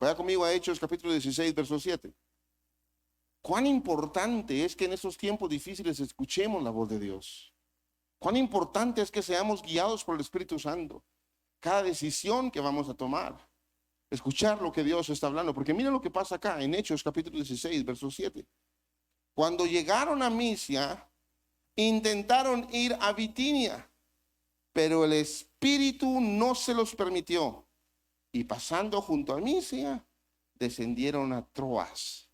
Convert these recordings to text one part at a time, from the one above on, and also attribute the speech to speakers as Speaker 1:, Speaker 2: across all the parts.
Speaker 1: Vaya conmigo a Hechos capítulo 16, verso 7. Cuán importante es que en estos tiempos difíciles escuchemos la voz de Dios. Cuán importante es que seamos guiados por el Espíritu Santo. Cada decisión que vamos a tomar, escuchar lo que Dios está hablando. Porque mira lo que pasa acá en Hechos capítulo 16, verso 7. Cuando llegaron a Misia, intentaron ir a Bitinia, pero el Espíritu no se los permitió. Y pasando junto a Misia, descendieron a Troas.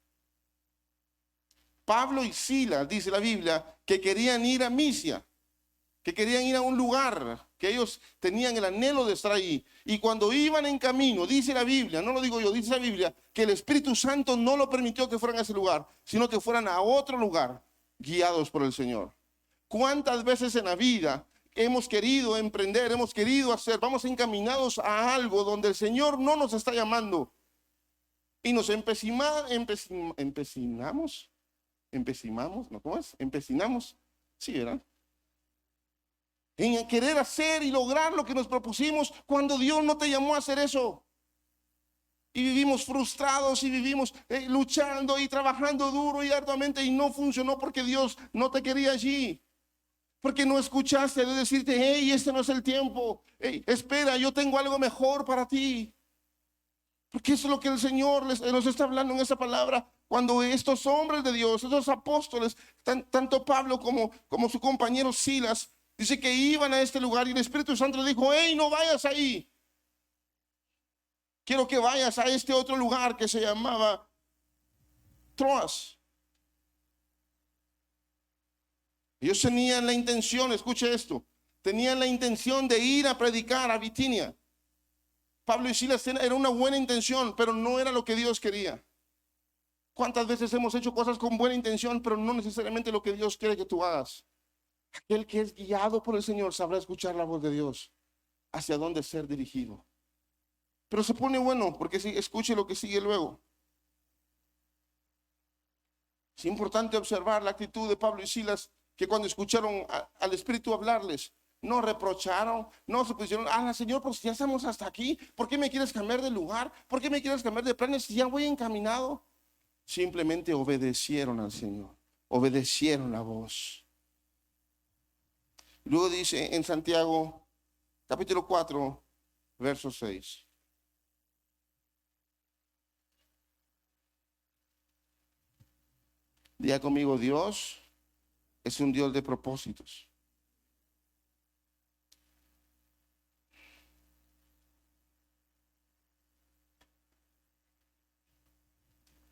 Speaker 1: Pablo y Silas, dice la Biblia, que querían ir a Misia, que querían ir a un lugar, que ellos tenían el anhelo de estar ahí. Y cuando iban en camino, dice la Biblia, no lo digo yo, dice la Biblia, que el Espíritu Santo no lo permitió que fueran a ese lugar, sino que fueran a otro lugar, guiados por el Señor. ¿Cuántas veces en la vida hemos querido emprender, hemos querido hacer, vamos encaminados a algo donde el Señor no nos está llamando? Y nos empecinamos, ¿no? ¿Cómo es? Empecinamos, sí, ¿verdad? En querer hacer y lograr lo que nos propusimos cuando Dios no te llamó a hacer eso. Y vivimos frustrados y vivimos luchando y trabajando duro y arduamente y no funcionó porque Dios no te quería allí. Porque no escuchaste de decirte, hey, este no es el tiempo. Hey, espera, yo tengo algo mejor para ti. Porque eso es lo que el Señor nos está hablando en esa palabra. Cuando estos hombres de Dios, estos apóstoles, tanto Pablo como su compañero Silas, dice que iban a este lugar y el Espíritu Santo le dijo, hey, no vayas ahí. Quiero que vayas a este otro lugar que se llamaba Troas. Ellos tenían la intención, escuche esto, tenían la intención de ir a predicar a Bitinia. Pablo y Silas era una buena intención, pero no era lo que Dios quería. ¿Cuántas veces hemos hecho cosas con buena intención, pero no necesariamente lo que Dios quiere que tú hagas? Aquel que es guiado por el Señor sabrá escuchar la voz de Dios, hacia dónde ser dirigido. Pero se pone bueno, porque si escuche lo que sigue luego. Es importante observar la actitud de Pablo y Silas, que cuando escucharon al Espíritu hablarles, no reprocharon, no se pusieron, Señor, pues ya estamos hasta aquí, ¿por qué me quieres cambiar de lugar? ¿Por qué me quieres cambiar de planes si ya voy encaminado? Simplemente obedecieron al Señor, obedecieron la voz. Luego dice en Santiago, capítulo 4, verso 6. Diga conmigo, Dios es un Dios de propósitos.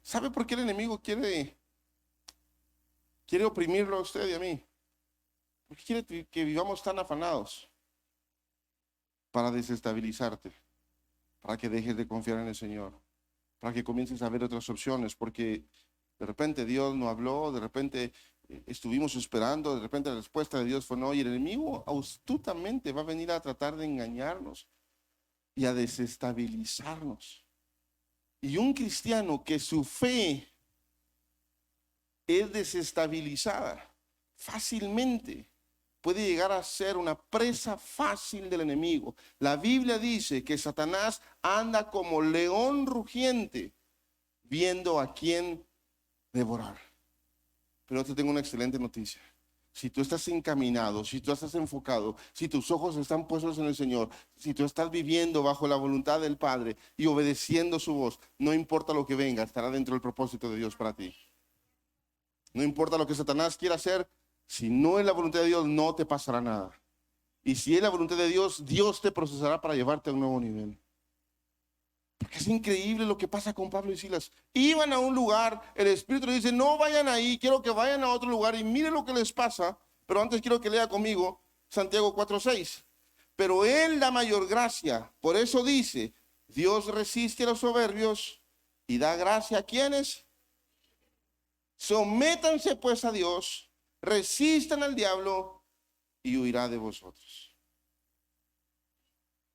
Speaker 1: ¿Sabe por qué el enemigo quiere oprimirlo a usted y a mí? Porque quiere que vivamos tan afanados para desestabilizarte, para que dejes de confiar en el Señor, para que comiences a ver otras opciones, porque de repente Dios no habló, de repente estuvimos esperando, de repente la respuesta de Dios fue no, y el enemigo astutamente va a venir a tratar de engañarnos y a desestabilizarnos. Y un cristiano que su fe es desestabilizada fácilmente puede llegar a ser una presa fácil del enemigo. La Biblia dice que Satanás anda como león rugiente viendo a quién devorar. Pero te tengo una excelente noticia. Si tú estás encaminado, si tú estás enfocado, si tus ojos están puestos en el Señor, si tú estás viviendo bajo la voluntad del Padre y obedeciendo su voz, no importa lo que venga, estará dentro del propósito de Dios para ti. No importa lo que Satanás quiera hacer, si no es la voluntad de Dios, no te pasará nada. Y si es la voluntad de Dios, Dios te procesará para llevarte a un nuevo nivel. Porque es increíble lo que pasa con Pablo y Silas. Iban a un lugar, el Espíritu le dice, no vayan ahí, quiero que vayan a otro lugar y miren lo que les pasa. Pero antes quiero que lea conmigo Santiago 4:6. Pero Él da mayor gracia. Por eso dice, Dios resiste a los soberbios y da gracia a quienes. Sométanse pues a Dios, resistan al diablo y huirá de vosotros.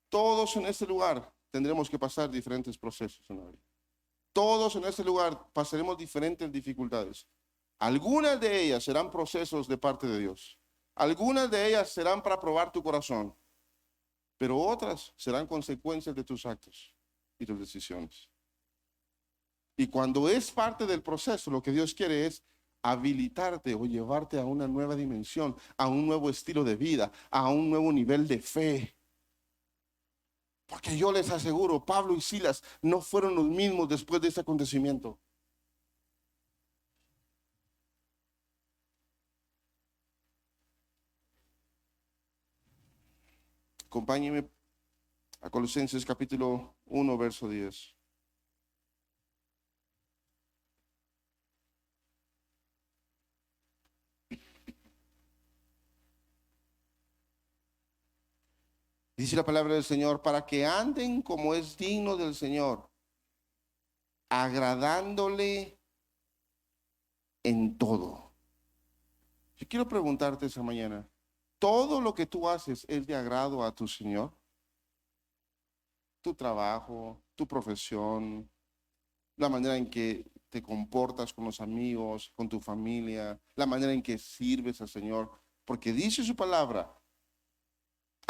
Speaker 1: Todos en este lugar tendremos que pasar diferentes procesos en la vida. Todos en este lugar pasaremos diferentes dificultades. Algunas de ellas serán procesos de parte de Dios. Algunas de ellas serán para probar tu corazón. Pero otras serán consecuencias de tus actos y tus decisiones. Y cuando es parte del proceso, lo que Dios quiere es habilitarte o llevarte a una nueva dimensión, a un nuevo estilo de vida, a un nuevo nivel de fe. Porque yo les aseguro, Pablo y Silas no fueron los mismos después de este acontecimiento. Acompáñenme a Colosenses capítulo 1, verso 10. Dice la palabra del Señor, para que anden como es digno del Señor, agradándole en todo. Yo quiero preguntarte esa mañana, ¿todo lo que tú haces es de agrado a tu Señor? Tu trabajo, tu profesión, la manera en que te comportas con los amigos, con tu familia, la manera en que sirves al Señor, porque dice su palabra,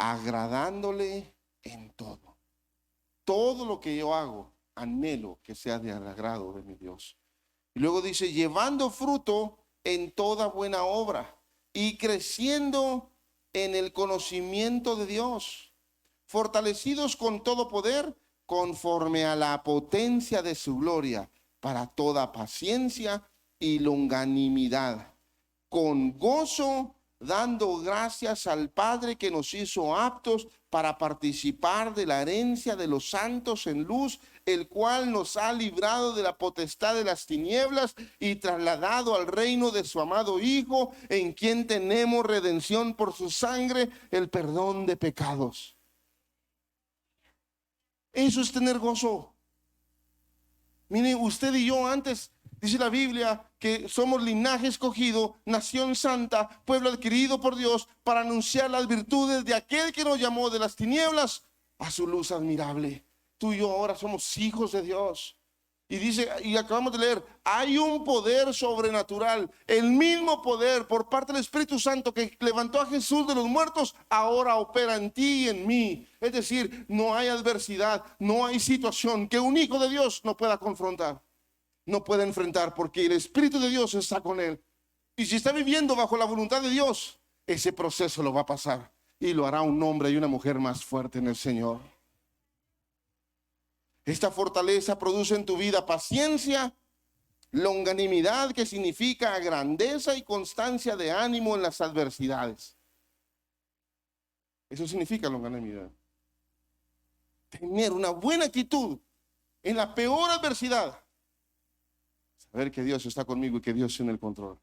Speaker 1: agradándole en todo. Todo lo que yo hago, anhelo que sea de agrado de mi Dios. Y luego dice, llevando fruto en toda buena obra y creciendo en el conocimiento de Dios, fortalecidos con todo poder, conforme a la potencia de su gloria, para toda paciencia y longanimidad, con gozo, dando gracias al Padre que nos hizo aptos para participar de la herencia de los santos en luz, el cual nos ha librado de la potestad de las tinieblas y trasladado al reino de su amado Hijo, en quien tenemos redención por su sangre, el perdón de pecados. Eso es tener gozo. Mire, usted y yo antes, dice la Biblia, que somos linaje escogido, nación santa, pueblo adquirido por Dios, para anunciar las virtudes de aquel que nos llamó de las tinieblas a su luz admirable. Tú y yo ahora somos hijos de Dios. Y dice, y acabamos de leer, hay un poder sobrenatural, el mismo poder por parte del Espíritu Santo que levantó a Jesús de los muertos, ahora opera en ti y en mí. Es decir, no hay adversidad, no hay situación que un hijo de Dios no pueda confrontar, no pueda enfrentar, porque el Espíritu de Dios está con él. Y si está viviendo bajo la voluntad de Dios, ese proceso lo va a pasar y lo hará un hombre y una mujer más fuerte en el Señor. Esta fortaleza produce en tu vida paciencia, longanimidad, que significa grandeza y constancia de ánimo en las adversidades. Eso significa longanimidad. Tener una buena actitud en la peor adversidad. Saber que Dios está conmigo y que Dios tiene el control.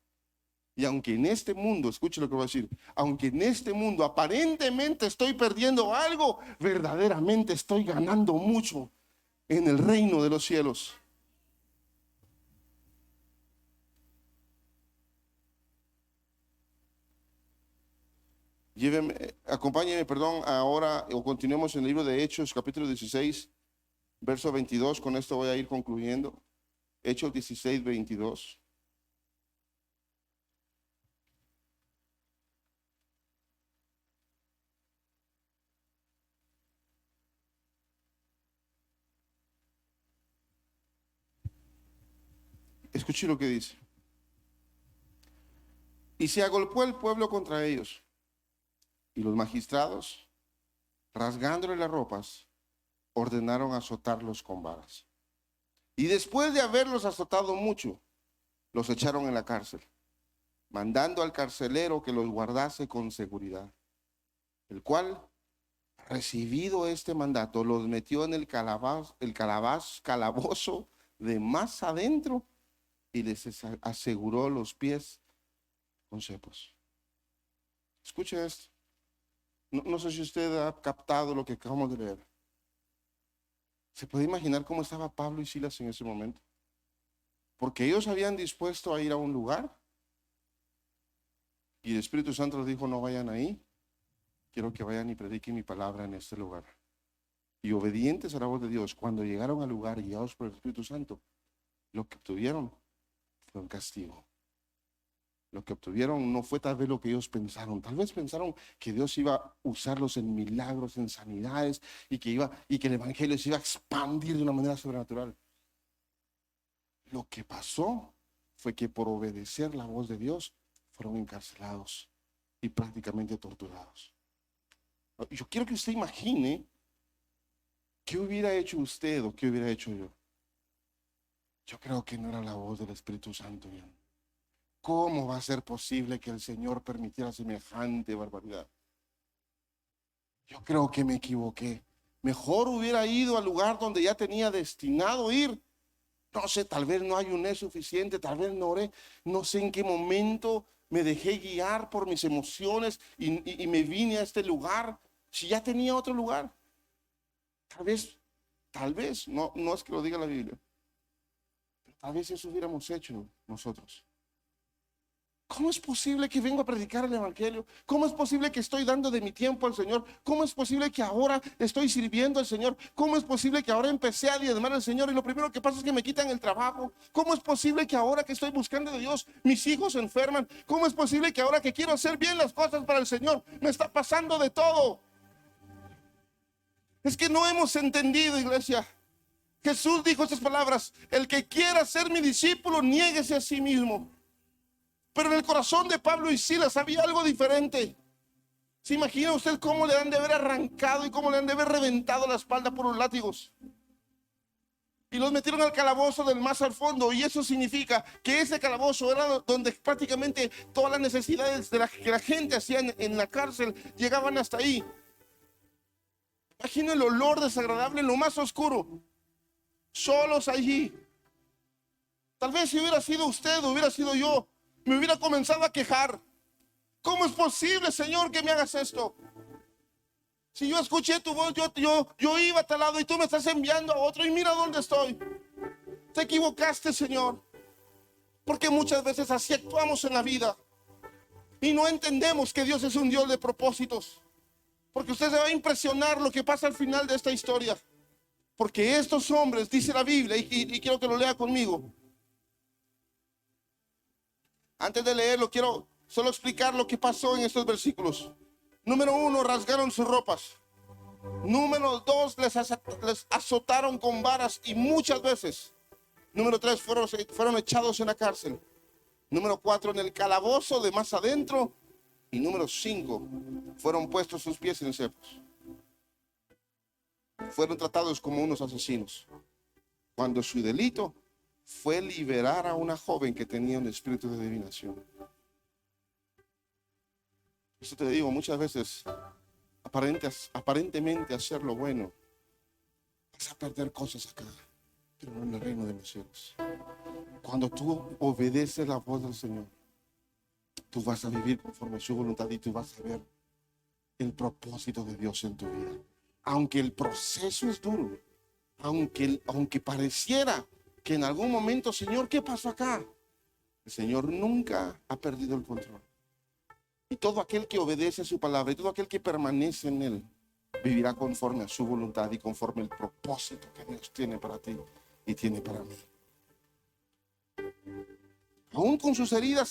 Speaker 1: Y aunque en este mundo, escuche lo que voy a decir, aunque en este mundo aparentemente estoy perdiendo algo, verdaderamente estoy ganando mucho en el reino de los cielos. Acompáñenme, perdón, ahora o continuemos en el libro de Hechos, capítulo 16, verso 22. Con esto voy a ir concluyendo. Hechos 16, 22. Escuche lo que dice. Y se agolpó el pueblo contra ellos, y los magistrados, rasgándole las ropas, ordenaron azotarlos con varas. Y después de haberlos azotado mucho, los echaron en la cárcel, mandando al carcelero que los guardase con seguridad, el cual, recibido este mandato, los metió en el calabozo de más adentro y les aseguró los pies con cepos. Escuche esto. No sé si usted ha captado lo que acabamos de leer. ¿Se puede imaginar cómo estaba Pablo y Silas en ese momento? Porque ellos habían dispuesto a ir a un lugar y el Espíritu Santo les dijo, no vayan ahí, quiero que vayan y prediquen mi palabra en este lugar. Y obedientes a la voz de Dios, cuando llegaron al lugar y guiados por el Espíritu Santo, lo que obtuvieron fue un castigo. Lo que obtuvieron no fue tal vez lo que ellos pensaron. Tal vez pensaron que Dios iba a usarlos en milagros, en sanidades, y que el evangelio se iba a expandir de una manera sobrenatural. Lo que pasó fue que por obedecer la voz de Dios fueron encarcelados y prácticamente torturados. Yo quiero que usted imagine qué hubiera hecho usted o qué hubiera hecho yo. Yo creo que no era la voz del Espíritu Santo. Bien. ¿Cómo va a ser posible que el Señor permitiera semejante barbaridad? Yo creo que me equivoqué. Mejor hubiera ido al lugar donde ya tenía destinado ir. No sé, tal vez no ayuné suficiente, tal vez no oré, no sé en qué momento me dejé guiar por mis emociones y me vine a este lugar, si ya tenía otro lugar. Tal vez, no es que lo diga la Biblia, pero tal vez eso hubiéramos hecho nosotros. ¿Cómo es posible que vengo a predicar el Evangelio? ¿Cómo es posible que estoy dando de mi tiempo al Señor? ¿Cómo es posible que ahora estoy sirviendo al Señor? ¿Cómo es posible que ahora empecé a diezmar al Señor y lo primero que pasa es que me quitan el trabajo? ¿Cómo es posible que ahora que estoy buscando de Dios, mis hijos se enferman? ¿Cómo es posible que ahora que quiero hacer bien las cosas para el Señor, me está pasando de todo? Es que no hemos entendido, iglesia. Jesús dijo estas palabras: el que quiera ser mi discípulo, niéguese a sí mismo. Pero en el corazón de Pablo y Silas había algo diferente. ¿Se imagina usted cómo le han de haber arrancado y cómo le han de haber reventado la espalda por los látigos? Y los metieron al calabozo del más al fondo. Y eso significa que ese calabozo era donde prácticamente todas las necesidades que la gente hacía en la cárcel llegaban hasta ahí. Imagina el olor desagradable en lo más oscuro. Solos allí. Tal vez si hubiera sido usted o hubiera sido yo, me hubiera comenzado a quejar. ¿Cómo es posible, Señor, que me hagas esto? Si yo escuché tu voz, yo iba a tal lado y tú me estás enviando a otro y mira dónde estoy. Te equivocaste, Señor. Porque muchas veces así actuamos en la vida y no entendemos que Dios es un Dios de propósitos. Porque usted se va a impresionar lo que pasa al final de esta historia. Porque estos hombres, dice la Biblia, y quiero que lo lea conmigo. Antes de leerlo, quiero solo explicar lo que pasó en estos versículos. Número 1, rasgaron sus ropas. Número 2, les azotaron con varas y muchas veces. Número 3, fueron echados en la cárcel. Número 4, en el calabozo de más adentro. Y número 5, fueron puestos sus pies en cepos. Fueron tratados como unos asesinos. Cuando su delito fue liberar a una joven que tenía un espíritu de adivinación. Eso te digo, muchas veces aparentemente hacer lo bueno, vas a perder cosas acá, pero no en el reino de los cielos. Cuando tú obedeces la voz del Señor, tú vas a vivir conforme a su voluntad y tú vas a ver el propósito de Dios en tu vida. Aunque el proceso es duro, aunque pareciera que en algún momento, Señor, ¿qué pasó acá? El Señor nunca ha perdido el control. Y todo aquel que obedece a su palabra y todo aquel que permanece en él vivirá conforme a su voluntad y conforme al propósito que Dios tiene para ti y tiene para mí. Aún con sus heridas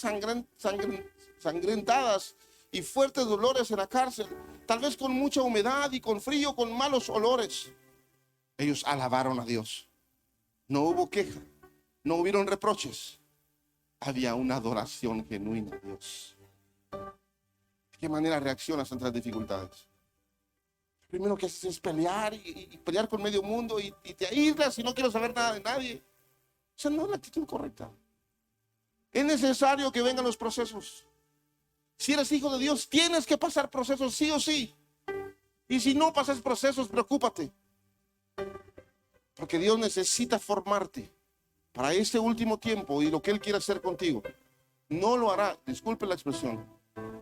Speaker 1: sangrentadas y fuertes dolores en la cárcel, tal vez con mucha humedad y con frío, con malos olores, ellos alabaron a Dios. No hubo queja, no hubieron reproches. Había una adoración genuina a Dios. ¿De qué manera reaccionas ante las dificultades? Lo primero que haces es pelear y pelear con medio mundo y te aíslas y no quiero saber nada de nadie. Esa no es la actitud correcta. Es necesario que vengan los procesos. Si eres hijo de Dios, tienes que pasar procesos sí o sí. Y si no pasas procesos, preocúpate. Porque Dios necesita formarte para este último tiempo y lo que Él quiere hacer contigo. No lo hará, disculpe la expresión,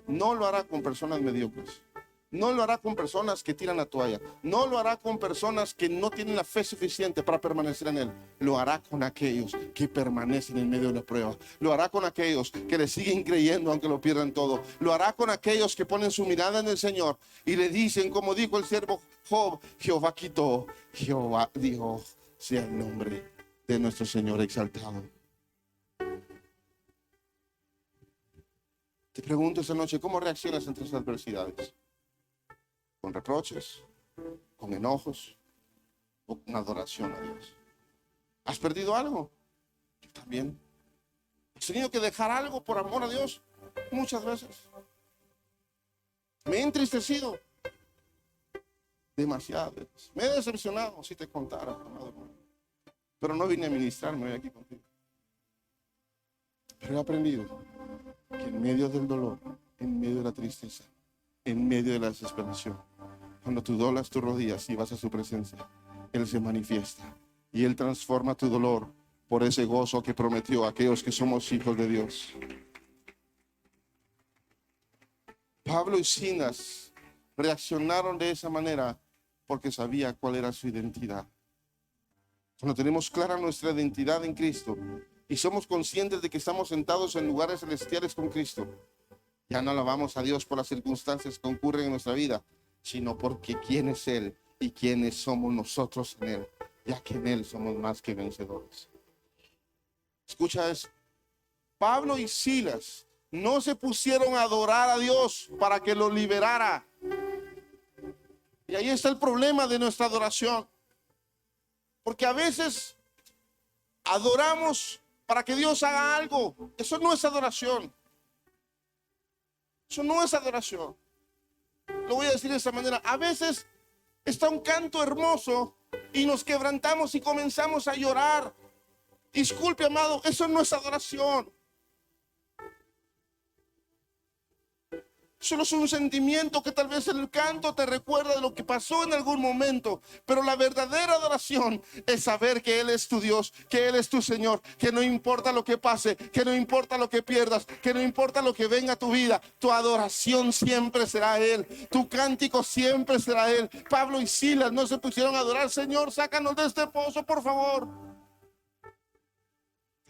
Speaker 1: no lo hará con personas mediocres. No lo hará con personas que tiran la toalla. No lo hará con personas que no tienen la fe suficiente para permanecer en Él. Lo hará con aquellos que permanecen en medio de la prueba. Lo hará con aquellos que le siguen creyendo aunque lo pierdan todo. Lo hará con aquellos que ponen su mirada en el Señor y le dicen, como dijo el siervo Job: Jehová quitó, Jehová dijo, sea el nombre de nuestro Señor exaltado. Te pregunto esta noche, ¿cómo reaccionas ante estas adversidades? ¿Con reproches, con enojos o con adoración a Dios? ¿Has perdido algo? También he tenido que dejar algo por amor a Dios muchas veces. Me he entristecido demasiadas veces. Me he decepcionado, si te contara, amado hermano. Pero no vine a ministrarme hoy aquí contigo. Pero he aprendido que en medio del dolor, en medio de la tristeza, en medio de la desesperación, cuando tú doblas tus rodillas y vas a su presencia, Él se manifiesta y Él transforma tu dolor por ese gozo que prometió a aquellos que somos hijos de Dios. Pablo y Silas reaccionaron de esa manera porque sabía cuál era su identidad. Cuando tenemos clara nuestra identidad en Cristo y somos conscientes de que estamos sentados en lugares celestiales con Cristo, ya no alabamos a Dios por las circunstancias que ocurren en nuestra vida, sino porque quién es Él y quiénes somos nosotros en Él, ya que en Él somos más que vencedores. Escucha eso. Pablo y Silas no se pusieron a adorar a Dios para que lo liberara. Y ahí está el problema de nuestra adoración. Porque a veces adoramos para que Dios haga algo. Eso no es adoración. Eso no es adoración. Lo voy a decir de esta manera. A veces está un canto hermoso y nos quebrantamos y comenzamos a llorar. Disculpe, amado, eso no es adoración. Solo es un sentimiento que tal vez el canto te recuerda de lo que pasó en algún momento. Pero la verdadera adoración es saber que Él es tu Dios, que Él es tu Señor, que no importa lo que pase, que no importa lo que pierdas, que no importa lo que venga a tu vida, tu adoración siempre será Él, tu cántico siempre será Él. Pablo y Silas no se pusieron a adorar, Señor, sácanos de este pozo, por favor.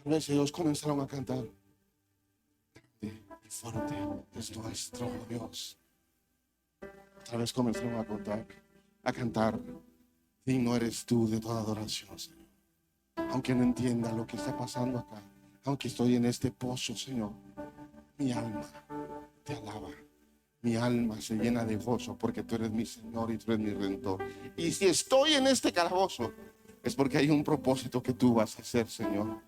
Speaker 1: Tal vez ellos comenzaron a cantar. Fuerte es nuestro Dios. Otra vez comenzaron a cantar. Digno eres tú de toda adoración, Señor. Aunque no entienda lo que está pasando acá, aunque estoy en este pozo, Señor, mi alma te alaba. Mi alma se llena de gozo porque tú eres mi Señor y tú eres mi Redentor. Y si estoy en este calabozo, es porque hay un propósito que tú vas a hacer, Señor.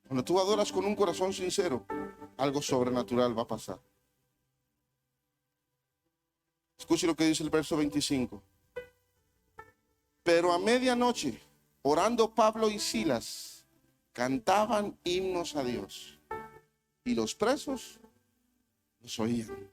Speaker 1: Cuando tú adoras con un corazón sincero, algo sobrenatural va a pasar. Escuche lo que dice el verso 25. Pero a medianoche, orando Pablo y Silas, cantaban himnos a Dios, y los presos los oían.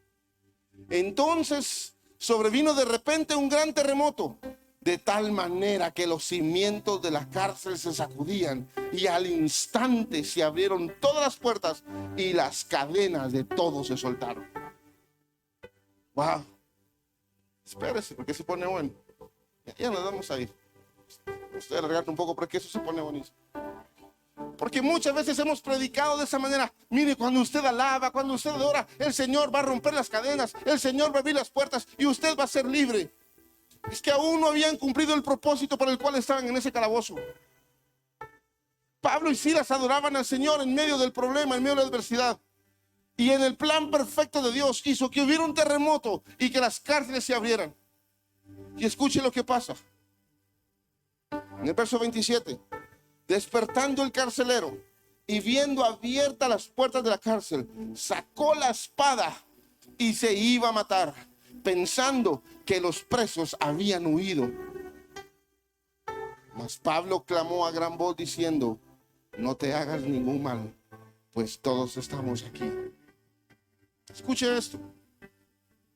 Speaker 1: Entonces sobrevino de repente un gran terremoto, de tal manera que los cimientos de la cárcel se sacudían y al instante se abrieron todas las puertas y las cadenas de todos se soltaron. Wow. Espérese, porque se pone bueno. Ya nos vamos a ir. Estoy alargando un poco porque eso se pone buenísimo. Porque muchas veces hemos predicado de esa manera. Mire, cuando usted alaba, cuando usted adora, el Señor va a romper las cadenas, el Señor va a abrir las puertas y usted va a ser libre. Es que aún no habían cumplido el propósito por el cual estaban en ese calabozo. Pablo y Silas adoraban al Señor en medio del problema, en medio de la adversidad. Y en el plan perfecto de Dios hizo que hubiera un terremoto y que las cárceles se abrieran. Y escuche lo que pasa. En el verso 27. Despertando el carcelero y viendo abiertas las puertas de la cárcel, sacó la espada y se iba a matar, pensando que los presos habían huido. Mas Pablo clamó a gran voz diciendo: no te hagas ningún mal, pues todos estamos aquí. Escuche esto,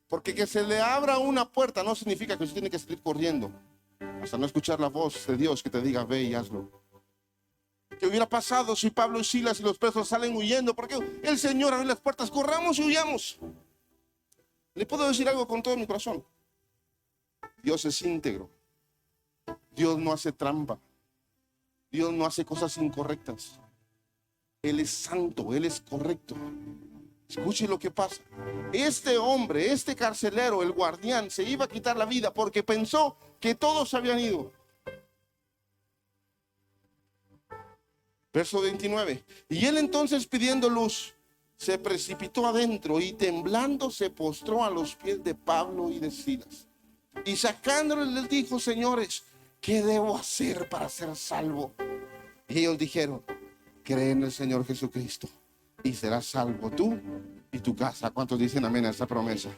Speaker 1: porque que se le abra una puerta no significa que usted tiene que salir corriendo hasta no escuchar la voz de Dios que te diga ve y hazlo. ¿Qué hubiera pasado si Pablo y Silas y los presos salen huyendo? Porque el Señor abre las puertas, corramos y huyamos. Le puedo decir algo con todo mi corazón. Dios es íntegro. Dios no hace trampa. Dios no hace cosas incorrectas. Él es santo, Él es correcto. Escuche lo que pasa. Este hombre, este carcelero, el guardián, se iba a quitar la vida porque pensó que todos habían ido. Verso 29. Y él entonces, pidiendo luz, se precipitó adentro y temblando se postró a los pies de Pablo y de Silas. Y sacándoles les dijo: señores, ¿qué debo hacer para ser salvo? Y ellos dijeron, cree en el Señor Jesucristo y serás salvo tú y tu casa. ¿Cuántos dicen amén a esta promesa?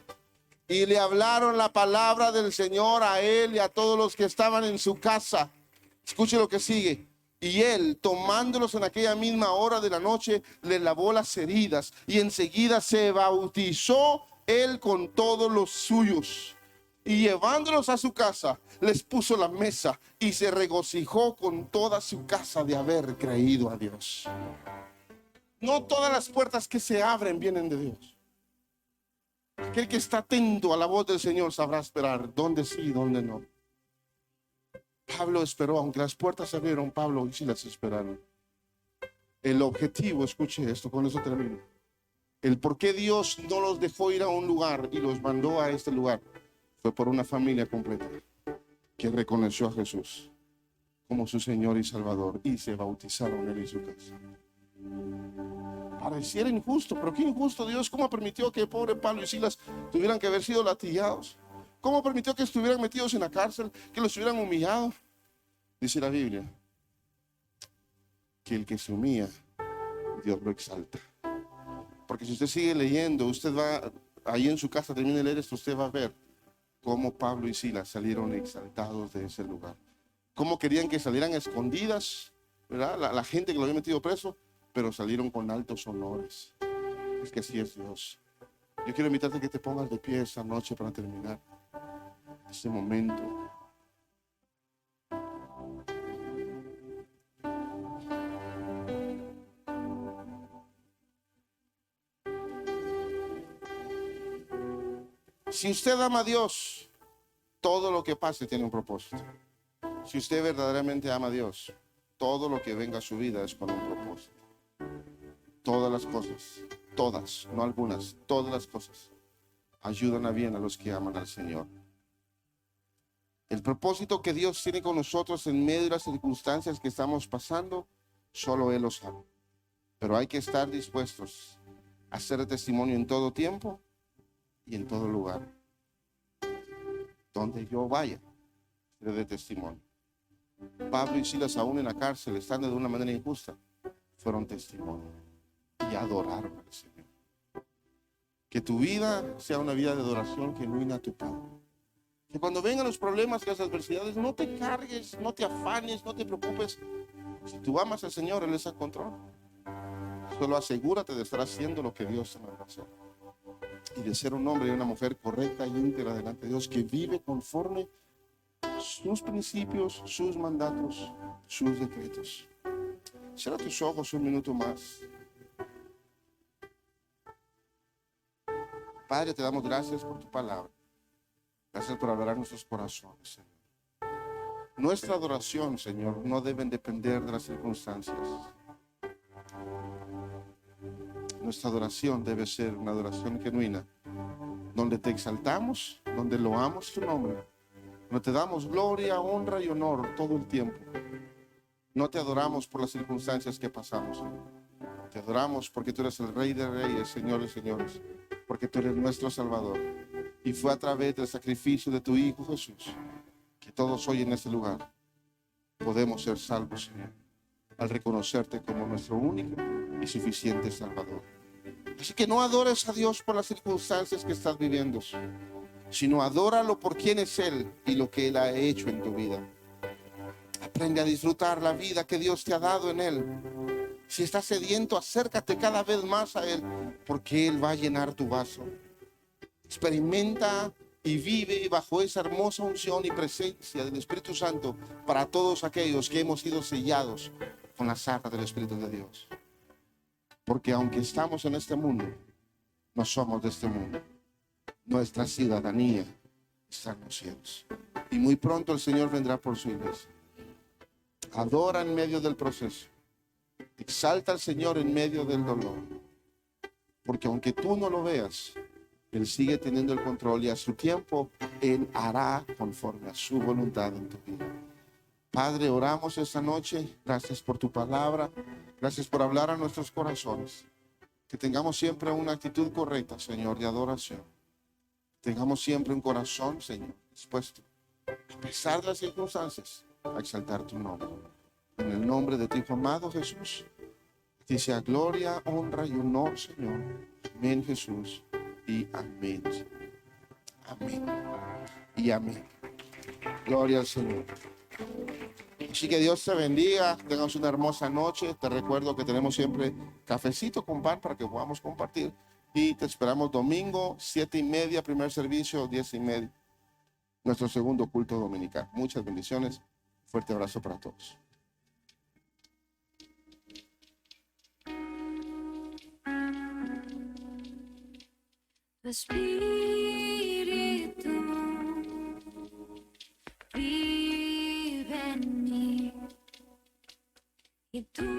Speaker 1: Y le hablaron la palabra del Señor a él y a todos los que estaban en su casa. Escuche lo que sigue. Y él, tomándolos en aquella misma hora de la noche, le lavó las heridas y enseguida se bautizó él con todos los suyos. Y llevándolos a su casa, les puso la mesa y se regocijó con toda su casa de haber creído a Dios. No todas las puertas que se abren vienen de Dios. Aquel que está atento a la voz del Señor sabrá esperar dónde sí y dónde no. Pablo esperó, aunque las puertas se abrieron, Pablo y Silas esperaron. El objetivo, escuche esto, con eso termino. El por qué Dios no los dejó ir a un lugar y los mandó a este lugar fue por una familia completa que reconoció a Jesús como su Señor y Salvador y se bautizaron él y su casa. Pareciera injusto, pero qué injusto Dios. ¿Cómo permitió que el pobre Pablo y Silas tuvieran que haber sido latigados? ¿Cómo permitió que estuvieran metidos en la cárcel, que los hubieran humillado? Dice la Biblia que el que se humilla, Dios lo exalta. Porque si usted sigue leyendo, usted va ahí en su casa, termine de leer esto, usted va a ver cómo Pablo y Silas salieron exaltados de ese lugar. Cómo querían que salieran escondidas, ¿verdad? La gente que lo había metido preso, pero salieron con altos honores. Es que así es Dios. Yo quiero invitarte a que te pongas de pie esta noche para terminar este momento. Si usted ama a Dios, todo lo que pase tiene un propósito. Si usted verdaderamente ama a Dios, todo lo que venga a su vida es con un propósito. Todas las cosas, todas, no algunas, todas las cosas ayudan a bien a los que aman al Señor. El propósito que Dios tiene con nosotros en medio de las circunstancias que estamos pasando, solo Él lo sabe. Pero hay que estar dispuestos a hacer testimonio en todo tiempo y en todo lugar. Donde yo vaya, seré de testimonio. Pablo y Silas, aún en la cárcel, estando de una manera injusta, fueron testimonio y adoraron al Señor. Que tu vida sea una vida de adoración genuina a tu Padre. Que cuando vengan los problemas, las adversidades, no te cargues, no te afanes, no te preocupes. Si tú amas al Señor, Él está en control. Solo asegúrate de estar haciendo lo que Dios te manda hacer. Y de ser un hombre y una mujer correcta y íntegra delante de Dios, que vive conforme sus principios, sus mandatos, sus decretos. Cierra tus ojos un minuto más. Padre, te damos gracias por tu palabra. Gracias por hablar a nuestros corazones, Señor. Nuestra adoración, Señor, no debe depender de las circunstancias. Nuestra adoración debe ser una adoración genuina, donde te exaltamos, donde loamos tu nombre, donde te damos gloria, honra y honor todo el tiempo. No te adoramos por las circunstancias que pasamos, Señor. Te adoramos porque tú eres el Rey de Reyes, Señor de Señores, porque tú eres nuestro Salvador. Y fue a través del sacrificio de tu Hijo Jesús que todos hoy en este lugar podemos ser salvos, Señor, al reconocerte como nuestro único y suficiente Salvador. Así que no adores a Dios por las circunstancias que estás viviendo, sino adóralo por quién es Él y lo que Él ha hecho en tu vida. Aprende a disfrutar la vida que Dios te ha dado en Él. Si estás sediento, acércate cada vez más a Él, porque Él va a llenar tu vaso. Experimenta y vive bajo esa hermosa unción y presencia del Espíritu Santo para todos aquellos que hemos sido sellados con la sangre del Espíritu de Dios. Porque aunque estamos en este mundo, no somos de este mundo. Nuestra ciudadanía está en los cielos. Y muy pronto el Señor vendrá por su iglesia. Adora en medio del proceso. Exalta al Señor en medio del dolor. Porque aunque tú no lo veas, Él sigue teniendo el control y a su tiempo Él hará conforme a su voluntad en tu vida. Padre, oramos esta noche. Gracias por tu palabra. Gracias por hablar a nuestros corazones. Que tengamos siempre una actitud correcta, Señor, de adoración. Tengamos siempre un corazón, Señor, dispuesto, a pesar de las circunstancias, a exaltar tu nombre. En el nombre de tu Hijo amado Jesús, que sea gloria, honra y honor, Señor. Amén, Jesús, y amén. Amén y amén. Gloria al Señor. Así que Dios te bendiga, tengas una hermosa noche. Te recuerdo que tenemos siempre cafecito con pan para que podamos compartir. Y te esperamos domingo, 7:30, primer servicio, 10:30, nuestro segundo culto dominical. Muchas bendiciones. Fuerte abrazo para todos.
Speaker 2: Tu Espíritu vive en mí y tú